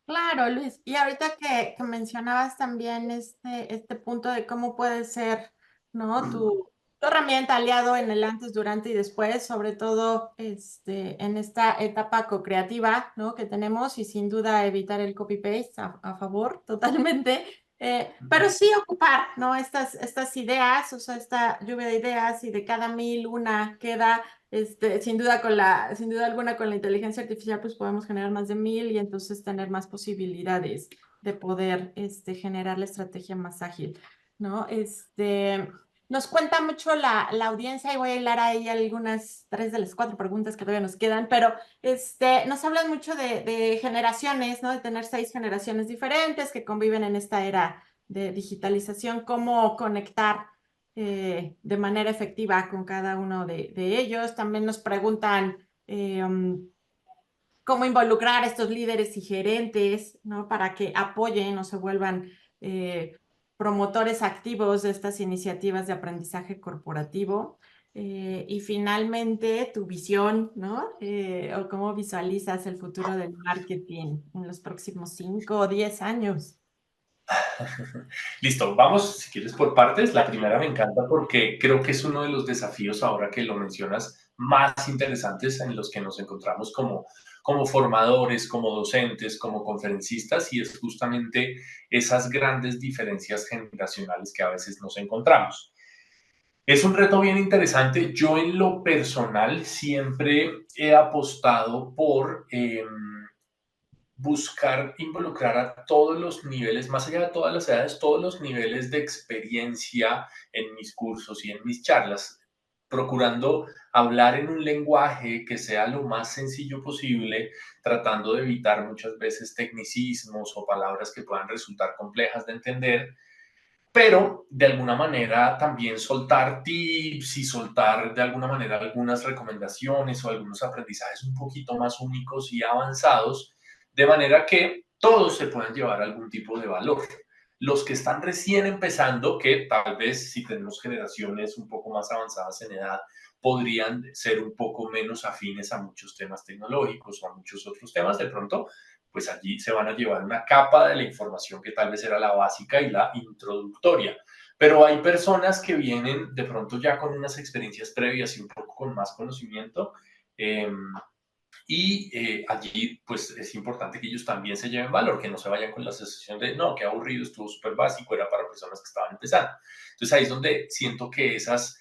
Claro, Luis. Y ahorita que mencionabas también este punto de cómo puede ser, ¿no? Tu herramienta aliado en el antes, durante y después, sobre todo en esta etapa co-creativa, ¿no? Que tenemos y sin duda evitar el copy-paste a favor totalmente. Pero sí ocupar, ¿no? Estas ideas, o sea, esta lluvia de ideas y de cada mil una queda sin duda alguna con la inteligencia artificial pues podemos generar más de 1000 y entonces tener más posibilidades de poder generar la estrategia más ágil, ¿no? Nos cuenta mucho la audiencia y voy a hilar ahí algunas, 3 de las 4 preguntas que todavía nos quedan, pero nos hablan mucho de generaciones, ¿no? De tener 6 generaciones diferentes que conviven en esta era de digitalización, cómo conectar de manera efectiva con cada uno de ellos. También nos preguntan cómo involucrar a estos líderes y gerentes, ¿no? Para que apoyen o se vuelvan promotores activos de estas iniciativas de aprendizaje corporativo. Y finalmente, tu visión, ¿no? O cómo visualizas el futuro del marketing en los próximos 5 o 10 años. Listo, vamos, si quieres, por partes. La primera me encanta porque creo que es uno de los desafíos, ahora que lo mencionas, más interesantes en los que nos encontramos como formadores, como docentes, como conferencistas, y es justamente esas grandes diferencias generacionales que a veces nos encontramos. Es un reto bien interesante. Yo en lo personal siempre he apostado por buscar involucrar a todos los niveles, más allá de todas las edades, todos los niveles de experiencia en mis cursos y en mis charlas, procurando hablar en un lenguaje que sea lo más sencillo posible, tratando de evitar muchas veces tecnicismos o palabras que puedan resultar complejas de entender, pero de alguna manera también soltar tips y soltar de alguna manera algunas recomendaciones o algunos aprendizajes un poquito más únicos y avanzados, de manera que todos se puedan llevar algún tipo de valor. Los que están recién empezando, que tal vez si tenemos generaciones un poco más avanzadas en edad, podrían ser un poco menos afines a muchos temas tecnológicos o a muchos otros temas, de pronto pues allí se van a llevar una capa de la información que tal vez era la básica y la introductoria. Pero hay personas que vienen de pronto ya con unas experiencias previas y un poco con más conocimiento. Eh, allí, pues es importante que ellos también se lleven valor, que no se vayan con la sensación de, no, qué aburrido, estuvo súper básico, era para personas que estaban empezando. Entonces ahí es donde siento que esas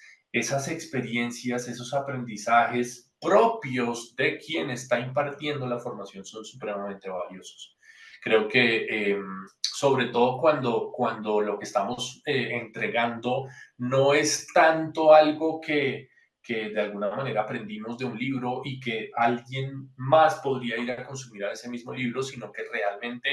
experiencias, esos aprendizajes propios de quien está impartiendo la formación son supremamente valiosos. Creo que sobre todo cuando lo que estamos entregando no es tanto algo que de alguna manera aprendimos de un libro y que alguien más podría ir a consumir a ese mismo libro, sino que realmente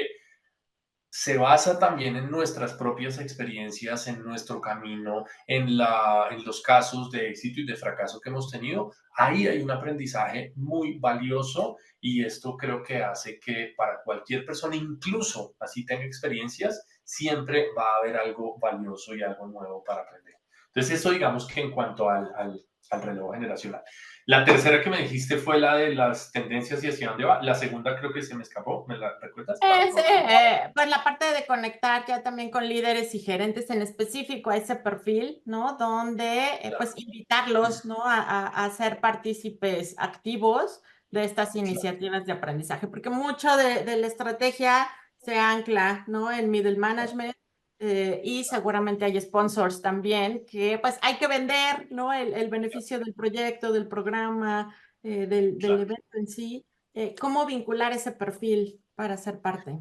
se basa también en nuestras propias experiencias, en nuestro camino, en los casos de éxito y de fracaso que hemos tenido. Ahí hay un aprendizaje muy valioso y esto creo que hace que para cualquier persona, incluso así tenga experiencias, siempre va a haber algo valioso y algo nuevo para aprender. Entonces, eso digamos que en cuanto al relevo generacional. La tercera que me dijiste fue la de las tendencias y hacia dónde va. La segunda creo que se me escapó. ¿Me la recuerdas? Para Es, no repetir. pues la parte de conectar ya también con líderes y gerentes en específico a ese perfil, ¿no? Donde pues invitarlos, ¿no? A ser partícipes activos de estas Claro, iniciativas de aprendizaje, porque mucho de la estrategia se ancla, ¿no? En middle management y seguramente hay sponsors también que pues hay que vender, ¿no? El beneficio del proyecto, del programa, del claro. evento en sí. ¿Cómo vincular ese perfil para ser parte?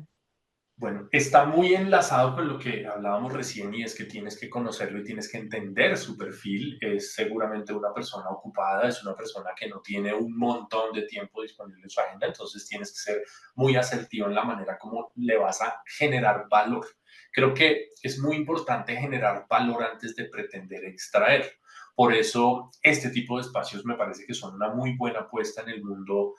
Bueno, está muy enlazado con lo que hablábamos recién y es que tienes que conocerlo y tienes que entender su perfil. Es seguramente una persona ocupada, es una persona que no tiene un montón de tiempo disponible en su agenda, entonces tienes que ser muy asertivo en la manera como le vas a generar valor. Creo que es muy importante generar valor antes de pretender extraer. Por eso, este tipo de espacios me parece que son una muy buena apuesta en el mundo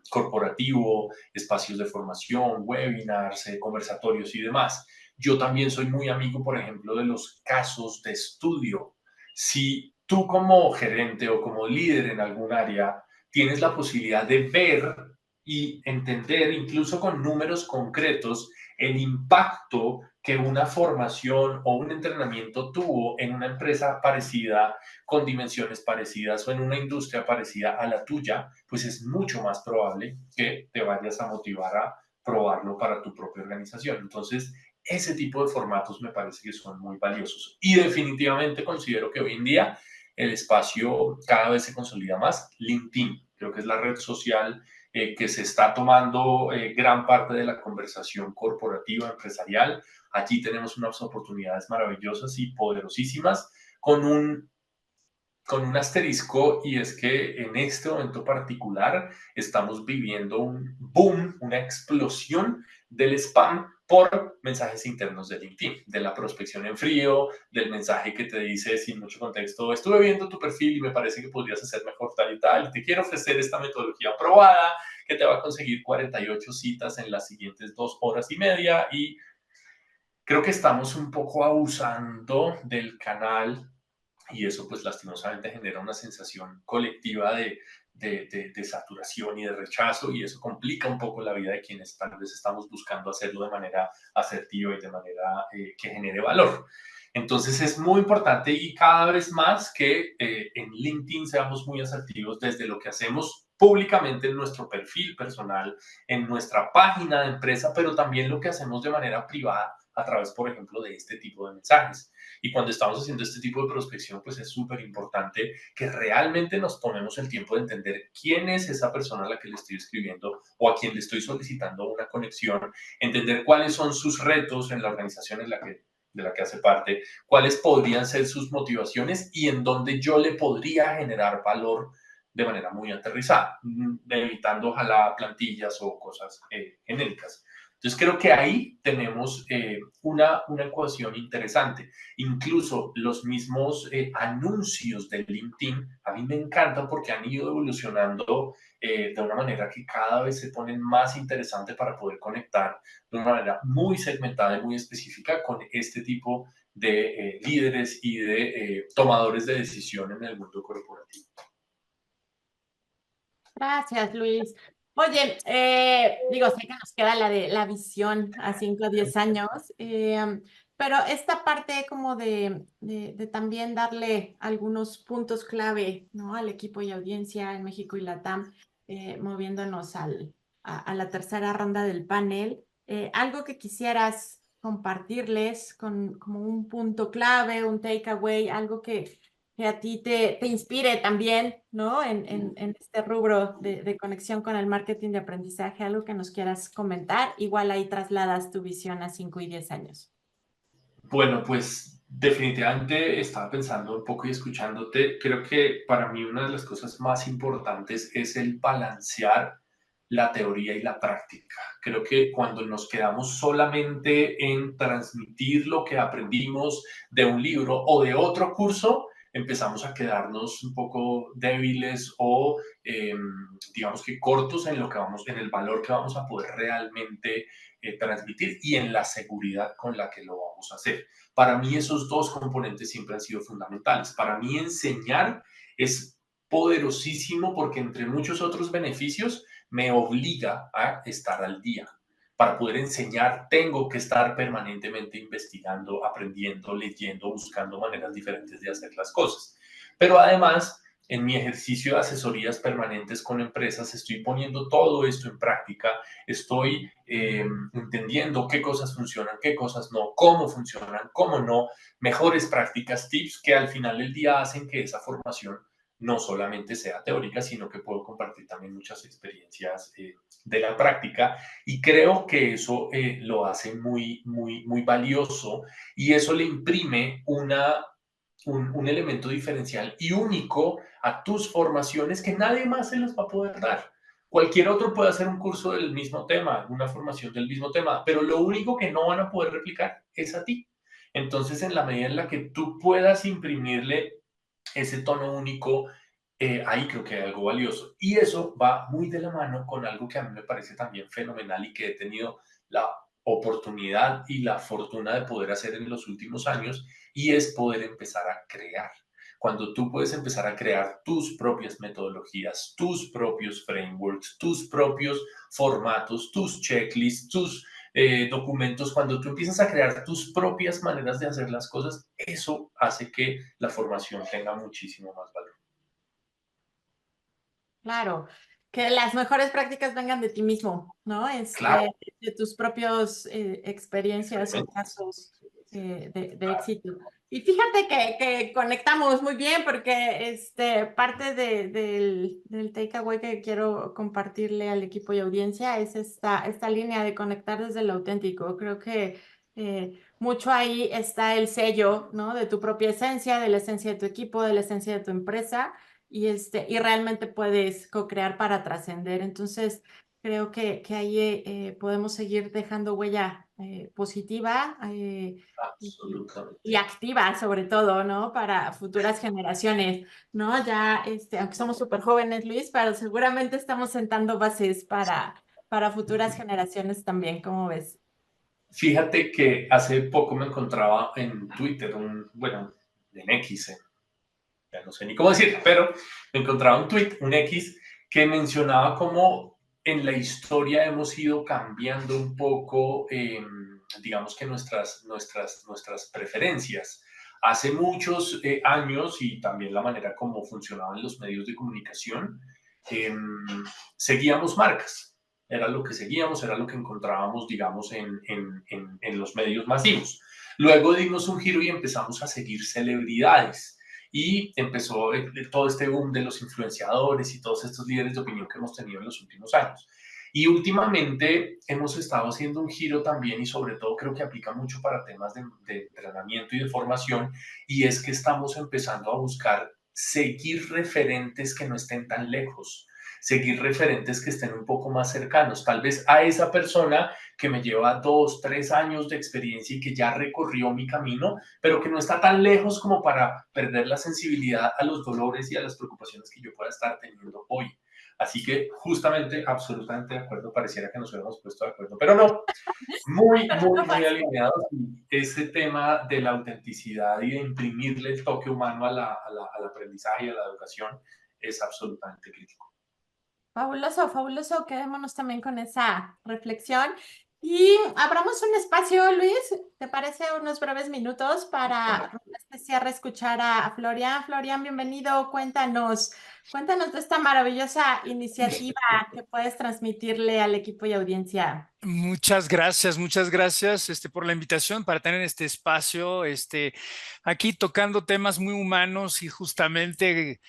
corporativo, espacios de formación, webinars, conversatorios y demás. Yo también soy muy amigo, por ejemplo, de los casos de estudio. Si tú como gerente o como líder en algún área tienes la posibilidad de ver y entender, incluso con números concretos, el impacto que una formación o un entrenamiento tuvo en una empresa parecida, con dimensiones parecidas o en una industria parecida a la tuya, pues es mucho más probable que te vayas a motivar a probarlo para tu propia organización. Entonces, ese tipo de formatos me parece que son muy valiosos. Y definitivamente considero que hoy en día el espacio cada vez se consolida más. LinkedIn, creo que es la red social que se está tomando gran parte de la conversación corporativa, empresarial. Aquí tenemos unas oportunidades maravillosas y poderosísimas con un asterisco y es que en este momento particular estamos viviendo un boom, una explosión del spam por mensajes internos de LinkedIn, de la prospección en frío, del mensaje que te dice sin mucho contexto, estuve viendo tu perfil y me parece que podrías hacer mejor tal y tal, te quiero ofrecer esta metodología probada que te va a conseguir 48 citas en las siguientes 2 horas y media y creo que estamos un poco abusando del canal y eso pues lastimosamente genera una sensación colectiva de saturación y de rechazo y eso complica un poco la vida de quienes tal vez estamos buscando hacerlo de manera asertiva y de manera que genere valor. Entonces es muy importante y cada vez más que en LinkedIn seamos muy asertivos desde lo que hacemos públicamente en nuestro perfil personal, en nuestra página de empresa, pero también lo que hacemos de manera privada a través, por ejemplo, de este tipo de mensajes. Y cuando estamos haciendo este tipo de prospección, pues es súper importante que realmente nos tomemos el tiempo de entender quién es esa persona a la que le estoy escribiendo o a quien le estoy solicitando una conexión, entender cuáles son sus retos en la organización de la que hace parte, cuáles podrían ser sus motivaciones y en dónde yo le podría generar valor de manera muy aterrizada, evitando ojalá plantillas o cosas genéricas. Entonces creo que ahí tenemos una ecuación interesante. Incluso los mismos anuncios de LinkedIn a mí me encantan porque han ido evolucionando de una manera que cada vez se ponen más interesante para poder conectar de una manera muy segmentada y muy específica con este tipo de líderes y de tomadores de decisión en el mundo corporativo. Gracias, Luis. Oye, digo, sé que nos queda la de la visión a 5 o 10 años, pero esta parte como de también darle algunos puntos clave, ¿no? Al equipo y audiencia en México y Latam, moviéndonos a la tercera ronda del panel. Algo que quisieras compartirles como un punto clave, un takeaway, algo que a ti te inspire también, ¿no? En este rubro de conexión con el marketing de aprendizaje, algo que nos quieras comentar. Igual ahí trasladas tu visión a 5 y 10 años. Bueno, pues definitivamente estaba pensando un poco y escuchándote. Creo que para mí una de las cosas más importantes es el balancear la teoría y la práctica. Creo que cuando nos quedamos solamente en transmitir lo que aprendimos de un libro o de otro curso, empezamos a quedarnos un poco débiles o digamos que cortos en lo que vamos, en el valor que vamos a poder realmente transmitir y en la seguridad con la que lo vamos a hacer. Para mí esos dos componentes siempre han sido fundamentales. Para mí enseñar es poderosísimo porque entre muchos otros beneficios me obliga a estar al día. Para poder enseñar, tengo que estar permanentemente investigando, aprendiendo, leyendo, buscando maneras diferentes de hacer las cosas. Pero además, en mi ejercicio de asesorías permanentes con empresas, estoy poniendo todo esto en práctica, estoy entendiendo qué cosas funcionan, qué cosas no, cómo funcionan, cómo no, mejores prácticas, tips que al final del día hacen que esa formación no solamente sea teórica, sino que puedo compartir también muchas experiencias de la práctica y creo que eso lo hace muy valioso y eso le imprime un elemento diferencial y único a tus formaciones que nadie más se los va a poder dar. Cualquier otro puede hacer un curso del mismo tema, una formación del mismo tema, pero lo único que no van a poder replicar es a ti. Entonces, en la medida en la que tú puedas imprimirle ese tono único, ahí creo que hay algo valioso. Y eso va muy de la mano con algo que a mí me parece también fenomenal y que he tenido la oportunidad y la fortuna de poder hacer en los últimos años, y es poder empezar a crear. Cuando tú puedes empezar a crear tus propias metodologías, tus propios frameworks, tus propios formatos, tus checklists, tus documentos, cuando tú empiezas a crear tus propias maneras de hacer las cosas, eso hace que la formación tenga muchísimo más valor. Claro, que las mejores prácticas vengan de ti mismo, ¿no? Claro, De tus propios experiencias o experimenta. casos de éxito. Y fíjate que conectamos muy bien porque parte del takeaway que quiero compartirle al equipo y audiencia es esta línea de conectar desde lo auténtico. Creo que mucho ahí está el sello, ¿no? De tu propia esencia, de la esencia de tu equipo, de la esencia de tu empresa y realmente puedes co-crear para trascender. Entonces, creo que ahí podemos seguir dejando huella positiva y Absolutamente. activa, sobre todo, ¿no? Para futuras generaciones, ¿no? Ya, aunque somos súper jóvenes, Luis, pero seguramente estamos sentando bases para futuras generaciones también, ¿cómo ves? Fíjate que hace poco me encontraba en Twitter, bueno, en X, ya no sé ni cómo decir, pero me encontraba un tweet, un X, que mencionaba cómo en la historia hemos ido cambiando un poco, digamos que nuestras preferencias. Hace muchos años y también la manera como funcionaban los medios de comunicación, eh, seguíamos marcas. Era lo que seguíamos, era lo que encontrábamos, digamos, en los medios masivos. Luego dimos un giro y empezamos a seguir celebridades y empezó todo este boom de los influenciadores y todos estos líderes de opinión que hemos tenido en los últimos años. Y últimamente hemos estado haciendo un giro también y sobre todo creo que aplica mucho para temas de entrenamiento y de formación, y es que estamos empezando a buscar seguir referentes que no estén tan lejos, seguir referentes que estén un poco más cercanos, tal vez a esa persona que me lleva 2, 3 años de experiencia y que ya recorrió mi camino, pero que no está tan lejos como para perder la sensibilidad a los dolores y a las preocupaciones que yo pueda estar teniendo hoy. Así que justamente, absolutamente de acuerdo, pareciera que nos hubiéramos puesto de acuerdo, pero no, Pero no fue muy así. alineados. Y ese tema de la autenticidad y de imprimirle el toque humano al aprendizaje y a la educación es absolutamente crítico. Fabuloso, fabuloso. Quedémonos también con esa reflexión. Y abramos un espacio, Luis, ¿te parece unos breves minutos para Bueno, romper este cierre, escuchar a Florian? Florian, bienvenido. Cuéntanos de esta maravillosa iniciativa que puedes transmitirle al equipo y audiencia. Muchas gracias por la invitación para tener este espacio, aquí tocando temas muy humanos y justamente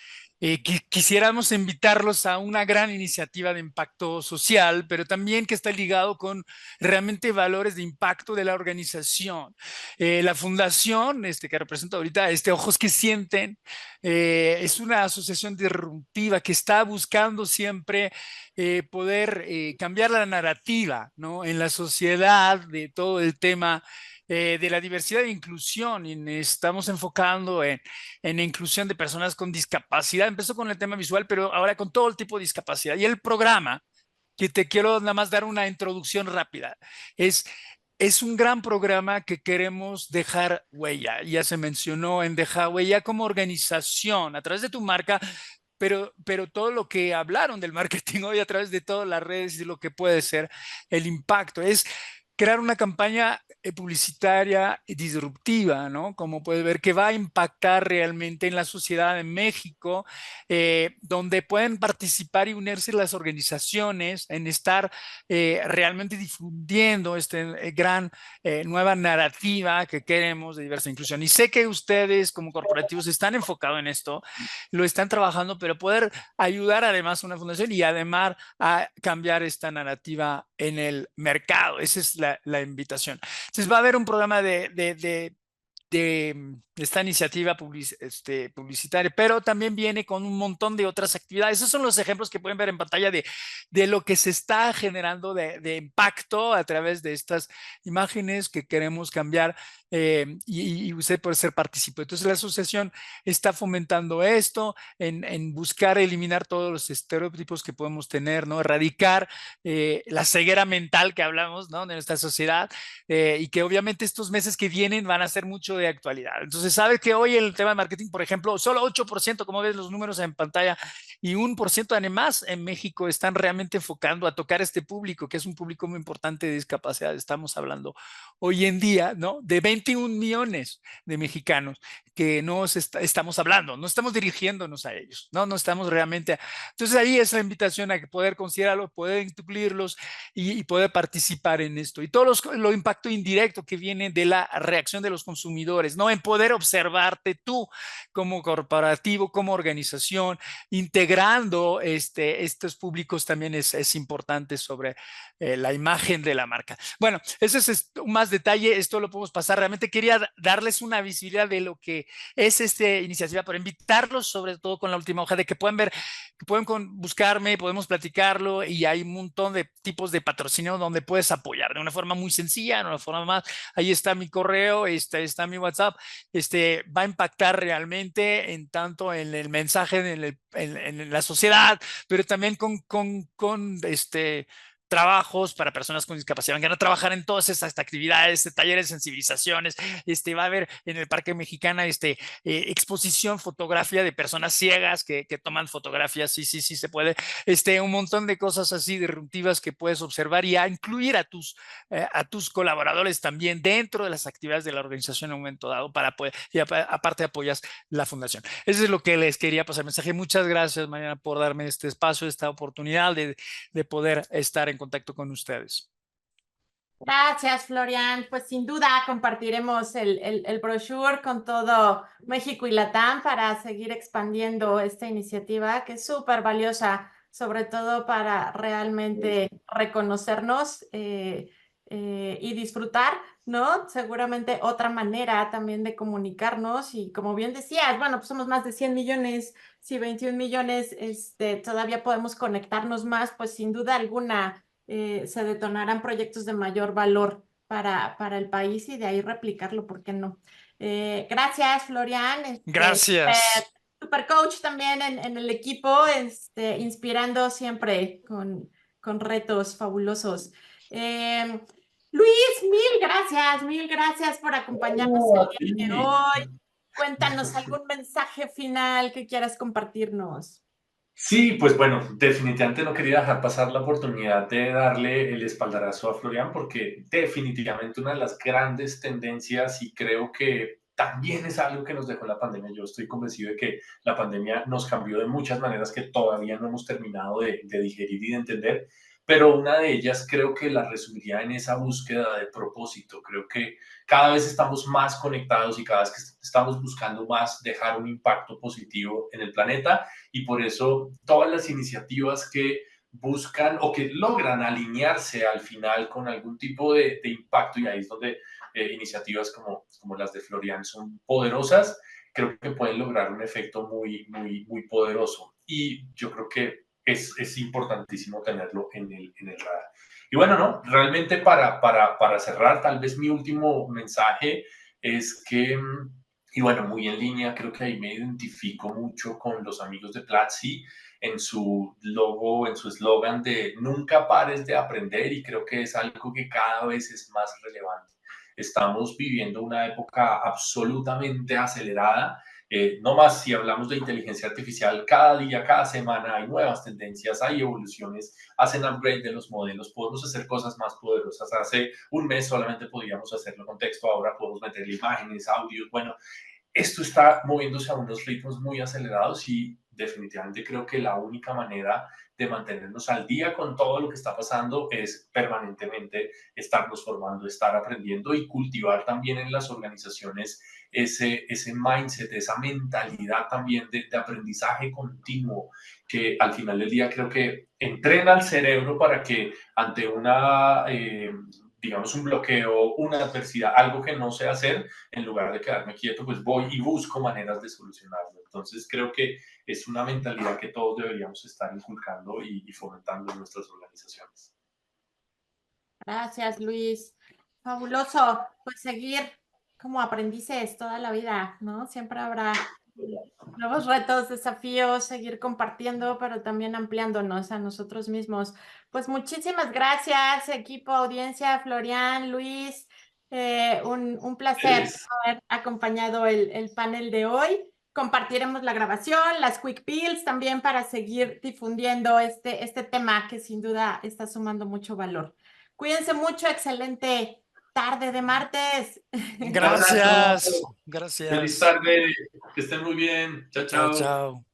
Quisiéramos invitarlos a una gran iniciativa de impacto social, pero también que está ligado con realmente valores de impacto de la organización. La fundación que represento ahorita, Ojos que Sienten, es una asociación disruptiva que está buscando siempre poder cambiar la narrativa, ¿no?, en la sociedad de todo el tema de la diversidad e inclusión. Y estamos enfocando en inclusión de personas con discapacidad. Empezó con el tema visual, pero ahora con todo el tipo de discapacidad. Y el programa, que te quiero nada más dar una introducción rápida, es, es un gran programa que queremos dejar huella. Ya se mencionó en dejar huella como organización a través de tu marca, pero todo lo que hablaron del marketing hoy a través de todas las redes y lo que puede ser el impacto es crear una campaña publicitaria disruptiva, ¿no? Como puedes ver, que va a impactar realmente en la sociedad de México, donde pueden participar y unirse las organizaciones en estar realmente difundiendo esta gran nueva narrativa que queremos de diversa inclusión. Y sé que ustedes como corporativos están enfocados en esto, lo están trabajando, pero poder ayudar además a una fundación y además a cambiar esta narrativa en el mercado. Esa es la invitación. Entonces va a haber un programa de esta iniciativa publicitaria, pero también viene con un montón de otras actividades. Esos son los ejemplos que pueden ver en pantalla de lo que se está generando de impacto a través de estas imágenes que queremos cambiar, y usted puede ser partícipe. Entonces la asociación está fomentando esto en buscar eliminar todos los estereotipos que podemos tener, ¿no? Erradicar la ceguera mental que hablamos, ¿no?, de nuestra sociedad, y que obviamente estos meses que vienen van a ser mucho de actualidad. Entonces, sabes que hoy el tema de marketing, por ejemplo, solo 8%, como ves los números en pantalla, y 1% además en México están realmente enfocando a tocar este público, que es un público muy importante de discapacidad. Estamos hablando hoy en día, ¿no?, de 21 millones de mexicanos que estamos hablando, no estamos dirigiéndonos a ellos, no estamos realmente. Entonces ahí es la invitación a que poder considerarlo, poder incluirlos y poder participar en esto. Y todo lo impacto indirecto que viene de la reacción de los consumidores, ¿no?, en poder observarte tú como corporativo, como organización, integrando estos públicos también es importante sobre la imagen de la marca. Bueno, ese es más detalle, esto lo podemos pasar. Realmente quería darles una visibilidad de lo que es esta iniciativa, para invitarlos sobre todo con la última hoja, de que pueden ver, que pueden buscarme, podemos platicarlo, y hay un montón de tipos de patrocinio donde puedes apoyar de una forma muy sencilla, de una forma más. Ahí está mi correo, está mi WhatsApp, va a impactar realmente en tanto en el mensaje en la sociedad, pero también con trabajos para personas con discapacidad. Van a trabajar en todas estas actividades, talleres de sensibilizaciones. Va a haber en el Parque Mexicana exposición, fotografía de personas ciegas que toman fotografías. Sí, se puede. Un montón de cosas así disruptivas que puedes observar, y a incluir a tus colaboradores también dentro de las actividades de la organización en un momento dado, para poder, y aparte apoyas la fundación. Eso es lo que les quería pasar mensaje. Muchas gracias, Mariana, por darme este espacio, esta oportunidad de poder estar en contacto con ustedes. Gracias, Florian. Pues sin duda compartiremos el brochure con todo México y Latam para seguir expandiendo esta iniciativa, que es súper valiosa, sobre todo para realmente reconocernos y disfrutar, ¿no? Seguramente otra manera también de comunicarnos. Y como bien decías, bueno, pues somos más de 100 millones, si 21 millones, todavía podemos conectarnos más, pues sin duda alguna se detonarán proyectos de mayor valor para el país, y de ahí replicarlo, ¿por qué no? Gracias, Florian. Gracias. Super coach también en el equipo, inspirando siempre con retos fabulosos. Luis, mil gracias por acompañarnos No, el a día de ti. hoy. Cuéntanos algún mensaje final que quieras compartirnos. Sí, pues bueno, definitivamente no quería dejar pasar la oportunidad de darle el espaldarazo a Florian, porque definitivamente una de las grandes tendencias, y creo que también es algo que nos dejó la pandemia. Yo estoy convencido de que la pandemia nos cambió de muchas maneras que todavía no hemos terminado de digerir y de entender, pero una de ellas creo que la resumiría en esa búsqueda de propósito. Creo que cada vez estamos más conectados y cada vez que estamos buscando más dejar un impacto positivo en el planeta, y por eso todas las iniciativas que buscan o que logran alinearse al final con algún tipo de impacto, y ahí es donde iniciativas como las de Florian son poderosas, creo que pueden lograr un efecto muy poderoso. Y yo creo que es importantísimo tenerlo en el radar. Y bueno, no, realmente para cerrar, tal vez mi último mensaje es que, y bueno, muy en línea, creo que ahí me identifico mucho con los amigos de Platzi en su logo, en su eslogan de nunca pares de aprender, y creo que es algo que cada vez es más relevante. Estamos viviendo una época absolutamente acelerada. No más si hablamos de inteligencia artificial, cada día, cada semana hay nuevas tendencias, hay evoluciones, hacen upgrade de los modelos, podemos hacer cosas más poderosas. Hace un mes solamente podíamos hacerlo con texto, ahora podemos meterle imágenes, audios. Bueno, esto está moviéndose a unos ritmos muy acelerados, y definitivamente creo que la única manera de mantenernos al día con todo lo que está pasando es permanentemente estarnos formando, estar aprendiendo y cultivar también en las organizaciones ese mindset, esa mentalidad también de aprendizaje continuo, que al final del día creo que entrena al cerebro para que ante una digamos, un bloqueo, una adversidad, algo que no sé hacer, en lugar de quedarme quieto, pues voy y busco maneras de solucionarlo. Entonces creo que es una mentalidad que todos deberíamos estar inculcando y fomentando en nuestras organizaciones. Gracias, Luis. Fabuloso. Pues seguir como aprendices toda la vida, ¿no? Siempre habrá nuevos retos, desafíos, seguir compartiendo, pero también ampliándonos a nosotros mismos. Pues muchísimas gracias, equipo, audiencia, Florian, Luis. Un placer Es, haber acompañado el panel de hoy. Compartiremos la grabación, las quick pills también para seguir difundiendo este tema que sin duda está sumando mucho valor. Cuídense mucho, excelente tarde de martes. un abrazo, Gracias, feliz gracias. tarde, que estén muy bien, chao, Chao, chao. chao.